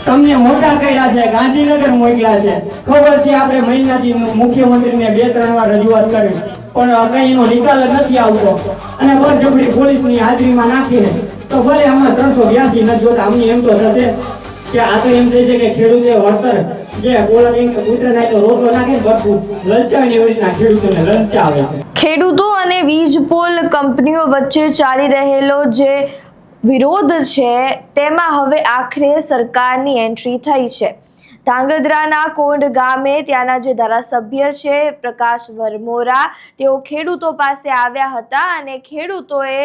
તમને મોટા કર્યા છે, ગાંધીનગર મોકલ્યા છે, ખબર છે આપણે મહિનાથી મુખ્યમંત્રીને 2-3 વાર રજૂઆત કરી પણ કઈ એનો નિકાલ જ નથી આવતો અને બળજબરી પોલીસની હાજરીમાં નાખીને તો ભલે આમાં 382 ન જોતા અમને એમ તો થશે કે આ તો એમ થઈ છે કે ખેડૂતે વળતર જે બોલા પુત્ર નાય તો રોટલો નાખે બધું લલચાવીને એવી રીતના ખેડૂતોને લલચાવે છે। ખેડૂતો અને વીજ પોલ કંપનીઓ વચ્ચે ચાલી રહેલો જે વિરોધ છે તેમાં હવે આખરે સરકારની એન્ટ્રી થઈ છે। ધાંગધ્રાના કોંડ ગામે ત્યાંના જે ધારાસભ્ય છે પ્રકાશ વરમોરા તેઓ ખેડૂતો પાસે આવ્યા હતા અને ખેડૂતોએ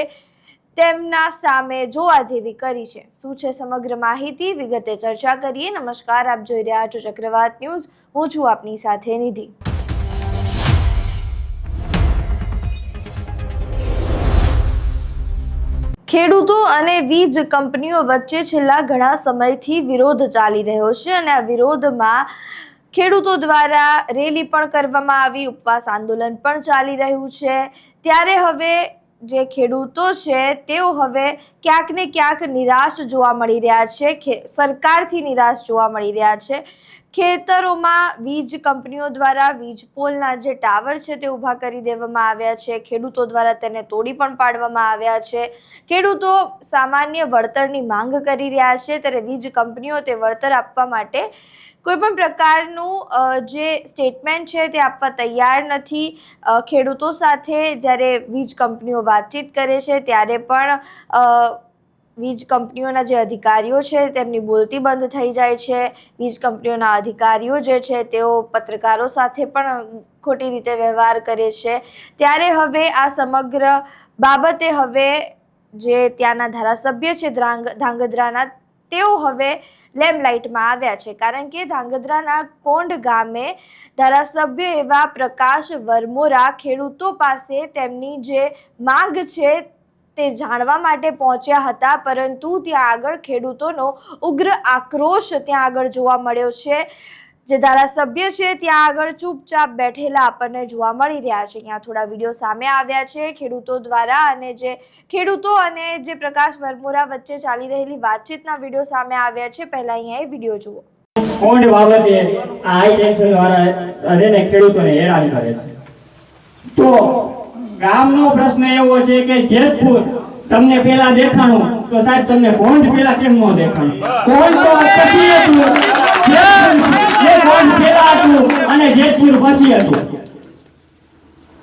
તેમના સામે જોવા જેવી કરી છે। શું છે સમગ્ર માહિતી વિગતે ચર્ચા કરીએ। નમસ્કાર, આપ જોઈ રહ્યા છો ચક્રવાત ન્યૂઝ, હું છું આપની સાથે નિધિ। ખેડૂતો અને વીજ કંપનીઓ વચ્ચે છેલ્લા ઘણા સમયથી વિરોધ ચાલી રહ્યો છે અને આ વિરોધમાં ખેડૂતો દ્વારા રેલી પણ કરવામાં આવી, ઉપવાસ આંદોલન પણ ચાલી રહ્યું છે। ત્યારે હવે જે ખેડૂતો છે તેઓ હવે ક્યાંક ને ક્યાંક નિરાશ જોવા મળી રહ્યા છે, સરકારથી નિરાશ જોવા મળી રહ્યા છે। ખેતરોમાં વીજ કંપનીઓ દ્વારા વીજ પોલના જે ટાવર છે તે ઊભા કરી દેવામાં આવ્યા છે, ખેડૂતો દ્વારા તેને તોડી પણ પાડવામાં આવ્યા છે। ખેડૂતો સામાન્ય વળતરની માંગ કરી રહ્યા છે ત્યારે વીજ કંપનીઓ તે વળતર આપવા માટે કોઈ પણ પ્રકારનું જે સ્ટેટમેન્ટ છે તે આપવા તૈયાર નથી। ખેડૂતો સાથે જ્યારે વીજ કંપનીઓ વાતચીત કરે છે ત્યારે પણ વીજ કંપનીઓના જે અધિકારીઓ છે તેમની બોલતી બંધ થઈ જાય છે। વીજ કંપનીઓના અધિકારીઓ જે છે તેઓ પત્રકારો સાથે પણ ખોટી રીતે વ્યવહાર કરે છે। ત્યારે હવે આ સમગ્ર બાબતે હવે જે ત્યાંના ધારાસભ્ય છે ધાંગધ્રાના તેઓ હવે લેમલાઇટમાં આવ્યા છે, કારણ કે ધાંગધ્રાના કોંડ ગામે ધારાસભ્ય એવા પ્રકાશ વરમોરા ખેડૂતો પાસે તેમની જે માંગ છે તે જાણવા માટે પહોંચ્યા હતા, પરંતુ ત્યાં આગળ ખેડૂતોનો ઉગ્ર આક્રોશ ત્યાં આગળ જોવા મળ્યો છે। જે ધારાસભ્ય છે ત્યાં આગળ ચૂપચાપ બેઠેલા આપણને જોવા મળી રહ્યા છે। અહીંયા થોડા વિડીયો સામે આવ્યા છે ખેડૂતો દ્વારા અને જે ખેડૂતો અને જે પ્રકાશ વરમોરા વચ્ચે ચાલી રહેલી વાતચીતના વિડીયો સામે આવ્યા છે। પહેલા અહીંયા એ વિડીયો જુઓ। કોંડ બાબતે આ હાઈ ટેન્શન વાળા અને ખેડૂતોને હેરાન કરે છે। તો ગામનો પ્રશ્ન એવો છે કે જેતપુર તમને પેલા દેખાણું તો સાહેબ તમને કોંડ પેલા કેમ ન દેખાણું? કોંડ તો પછી હતું, જે કોંડ પેલા હતું અને જેતપુર પછી હતું,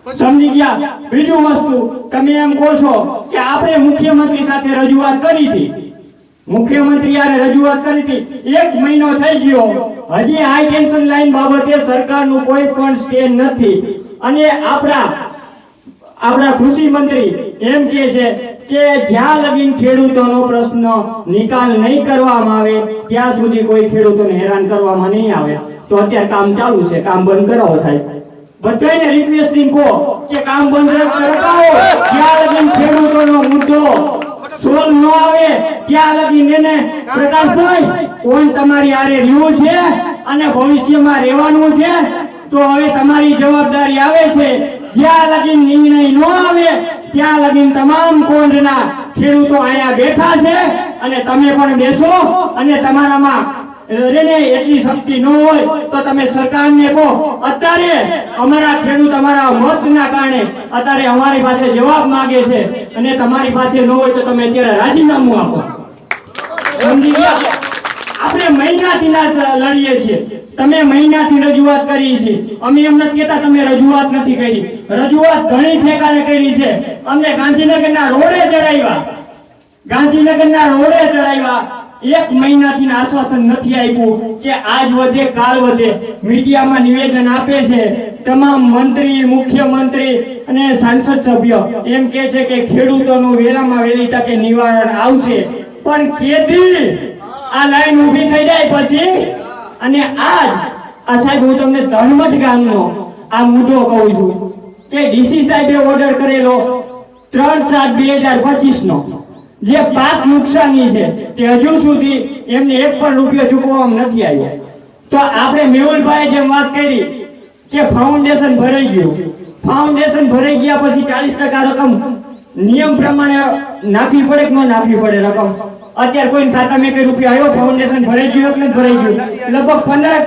સમજી ગયા? બીજું વસ્તુ તમે એમ કહો છો કે આપણે મુખ્યમંત્રી સાથે રજૂઆત કરી હતી, મુખ્યમંત્રી યારે રજૂઆત કરી હતી, 1 મહિનો થઈ ગયો, હજી હાઈ ટેન્શન લાઈન બાબતે સરકારનું કોઈ પણ સ્ટેન્ડ નથી અને આપણા કૃષિ મંત્રી એમ કહે છે કે જ્યાં લગીન ખેડૂતોનો પ્રશ્ન નિકાલ નહીં કરવામાં આવે ત્યાં સુધી કોઈ ખેડૂતોને હેરાન કરવામાં નહીં આવે। તો અત્યારે કામ ચાલુ છે, કામ બંધ કરાવો સાહેબ, બધાને રિક્વેસ્ટિંગ કહો કે કામ બંધ કરાવો, જ્યાં લગીન ખેડૂતોનો મુદ્દો સોલ્વ ન આવે ત્યાં લગીન એને પ્રકાશભાઈ કોણ તમારી આરે રહ્યું છે અને ભવિષ્યમાં રહેવાનું છે તો હવે તમારી જવાબદારી આવે છે। જ્યાં લગીન નિર્ણય ન આવે ત્યાં લગીન તમામ કોંડના ખેડૂતો અહીંયા બેઠા છે અને તમે પણ બેસો અને તમારામાં એટલી શક્તિ ન હોય તો તમે સરકારને કહો અત્યારે અમારા ખેડૂત અમારા મતના કારણે અત્યારે અમારી પાસે જવાબ માંગે છે અને તમારી પાસે ન હોય તો તમે અત્યારે રાજીનામું આપો, સમજી ગયા? આપણે મહિનાથી લડીએ છીએ, તમે મહિનાથી રજૂઆત કરી છે, અમે એમ નથી કહેતા તમે રજૂઆત નથી કરી, રજૂઆત ઘણી ઠેકાણે કરી છે, અમને ગાંધીનગરના રોડે ચડાવ્યા, 1 મહિનાથી આશ્વાસન નથી આપ્યું કે આજ વધે કાલ વધે। મીડિયામાં નિવેદન આપે છે તમામ મંત્રી, મુખ્યમંત્રી અને સાંસદ સભ્ય એમ કહે છે કે ખેડૂતોનું વહેલામાં વહેલી તકે નિવારણ આવશે, પણ કેદી આ લાઈન ઊભી થઈ જાય પછી? અને આજ આ સાહેબ હું તમને ધનમઠ ગામનો આ મુદ્દો કહું છું કે ડીસી સાહેબે ઓર્ડર કરેલો 3/7/2025 નો જે પાક નુકસાની છે તે હજુ સુધી એમને 1 પણ રૂપિયો ચૂકવવામાં નથી આવ્યો। તો આપણે મેહુલભાઈ જેમ વાત કરી કે ફાઉન્ડેશન ભરાઈ ગયું, ફાઉન્ડેશન ભરાઈ ગયા પછી 40% રકમ નિયમ પ્રમાણે નાખવી પડે કે ન નાખવી પડે રકમ? અત્યારે કોઈ ખાતામાં કઈ રૂપિયા આવ્યો ફાઉન્ડેશન ભરાઈ ગયું કે નથી ભરાઈ ગયું? લગભગ 15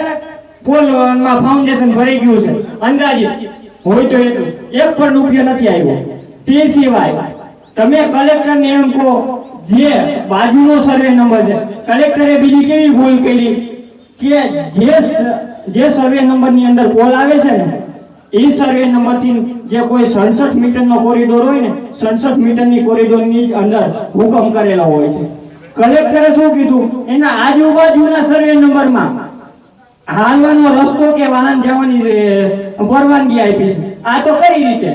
ફોલમાં ફાઉન્ડેશન ભરાઈ ગયું છે અંદાજિત હોય તો એટલું. એક પણ રૂપિયો નથી આવ્યો. તે સિવાય તમે કલેક્ટરને એમ કહો, જે બાજુનો સર્વે નંબર છે, કલેક્ટરે બીજી કેવી ભૂલ કરી કે જે સર્વે નંબરની અંદર પોલ આવે છે ને, એ સર્વે નંબરથી જે કોઈ 67 મીટરનો કોરિડોર હોય ને, 67 મીટરની કોરિડોરની જ અંદર હુકમ કરેલો હોય છે. કલેક્ટરે શું કીધું, એના આજુબાજુના સર્વે નંબરમાં હાલવાનો રસ્તો કે વાહન જવાની પરવાનગી આપી છે. આ તો કઈ રીતે?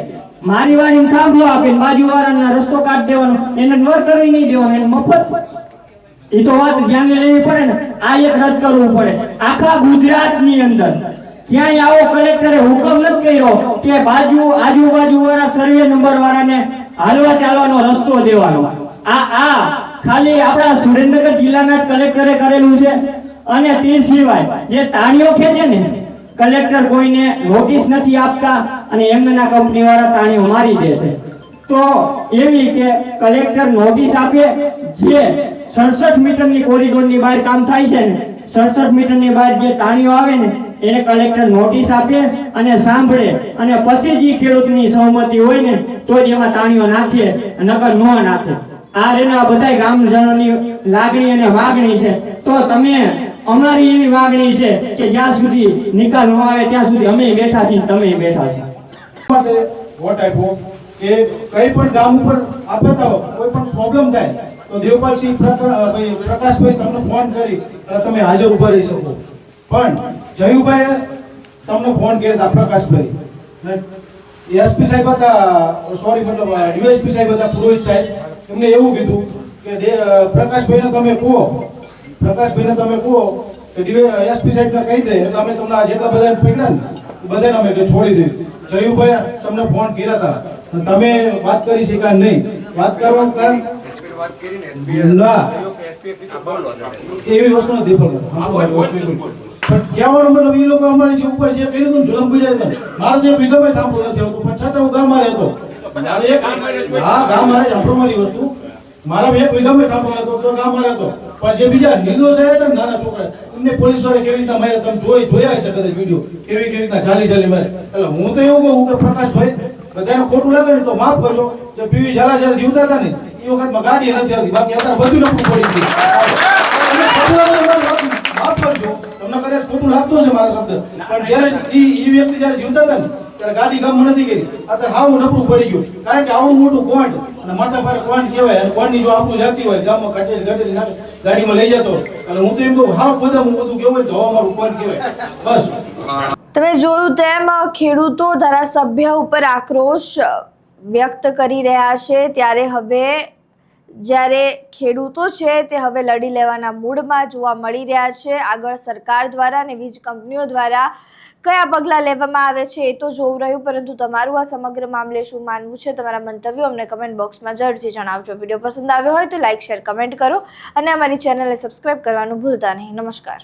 મારી વાડીને થાંભલો આપીને બાજુવાળાના રસ્તો કાઢી દેવાનો, એને વળતર નહીં દેવાનું, એને મફત. એ તો વાત ધ્યાને લેવી પડે ને. આ એક રદ કરવું પડે. આખા ગુજરાતની અંદર ક્યાંય આવો કલેક્ટરે હુકમ નથી કર્યો કે આજુબાજુ વાળા સર્વે નંબર વાળાને હાલવા ચાલવાનો રસ્તો દેવાનો. આ ખાલી આપણા સુરેન્દ્રનગર જિલ્લાના જ કલેક્ટરે કરેલું છે. અને તે સિવાય જે તાળીઓ ખેંચે ને, કલેક્ટર કોઈને નોટિસ નથી આપતા અને એમના કંપની વાળા તાળીઓ મારી દે છે. તો એવી કે કલેક્ટર નોટિસ આપે, જે 67 મીટરની કોરિડોરની બહાર કામ થાય છે ને, 67 મીટરની બહાર જે તાળીઓ આવે ને, એને કલેક્ટર નોટિસ આપે અને સાંભળે, અને પછી જે ખેડૂતની સહમતિ હોય ને તો જ એમાં તાળીઓ નાખે, નકર ન નાખે. આ રેના બધા ગામજનોની લાગણી અને માગણી છે. તો તમે, અમારી એવી માગણી છે કે જ્યાં સુધી નિકાલ ન આવે ત્યાં સુધી અમે બેઠા છીએ, તમે બેઠા છો. માટે વોટ આપ્યો કે કઈ પણ ગામ ઉપર આપતા હો, કોઈ પણ પ્રોબ્લેમ થાય તો દેવપાલસિંહ પ્રકાશભાઈ તમને ફોન કરી તમે હાજર ઉભા રહી શકો. પણ જયુભાઈએ તમને ફોન કર્યા હતા, પ્રકાશભાઈ એસપી સાહેબ હતા, સોરી મતલબ ડીએસપી સાહેબ હતા, પુરોહિત સાહેબ, એમને એવું કીધું કે પ્રકાશભાઈને તમે કહો કે એસપી સાહેબને કહી દે એટલે અમે તમને જેટલા બધા પકડ્યા ને બધાને અમે છોડી દઈએ. જયુભાઈ તમને ફોન કર્યા હતા, તમે વાત કરી શક્યા નહીં. વાત કરવાનું કારણ ના એવી વસ્તુ નથી. પણ કહેવાનો મતલબ એ લોકો અમારી જે ઉપર જે કર્યું હતું જુલમ ગુજારી મારે જે વિગમે થાંભલો નથી આવતું, પણ છતાં હું ગામ મારે હતો. ગામ મારે અપ્રમારી વસ્તુ, મારા એક વિગમે થાંભલો હતો તો ગામ મારે હતો. પણ જે બીજા નિર્દોષ હતા ને નાના છોકરા, એમને પોલીસ વાળા કેવી રીતના મારે તમે જોયા છે કદાચ વિડીયો, કેવી રીતના ચાલી મારે. એટલે હું તો એવું કહું કે પ્રકાશભાઈ બધાને ખોટું લાગે ને તો માફ કરજો. જે પીવી ઝાલા જ્યારે જીવતા હતા ને એ વખતમાં ગાડી નથી આવતી, બાકી અત્યારે બધું નકરું પડી ગયું. માફ કરજો, તમને કદાચ ખોટું લાગતું હશે મારા શબ્દ, પણ જ્યારે એ વ્યક્તિ જ્યારે જીવતા હતા ને ત્યારે ગાડી ગામમાં નથી ગઈ. અત્યારે હાવું નકરું પડી ગયું, કારણ કે આવડું મોટું કોંટ અને માથા પર કોંટ કહેવાય, અને કોંટની જો આપણું જાતી હોય ગામમાં કટેલી ગાડીમાં લઈ જતો. એટલે હું તો એમ કહું હાવ બધા હું બધું કેવું હોય તો અમારું કોંટ કહેવાય. બસ તમે જોયું તેમ ખેડૂતો ધારાસભ્ય ઉપર આક્રોશ વ્યક્ત કરી રહ્યા છે, ત્યારે હવે જ્યારે ખેડૂતો છે તે હવે લડી લેવાના મૂડમાં જોવા મળી રહ્યા છે. આગળ સરકાર દ્વારા અને વીજ કંપનીઓ દ્વારા કયા પગલાં લેવામાં આવે છે એ તો જોવું રહ્યું, પરંતુ તમારું આ સમગ્ર મામલે શું માનવું છે, તમારા મંતવ્યો અમને કમેન્ટ બોક્સમાં જરૂરથી જણાવજો. વિડીયો પસંદ આવ્યો હોય તો લાઇક, શેર, કમેન્ટ કરો અને અમારી ચેનલને સબસ્ક્રાઇબ કરવાનું ભૂલતા નહીં. નમસ્કાર.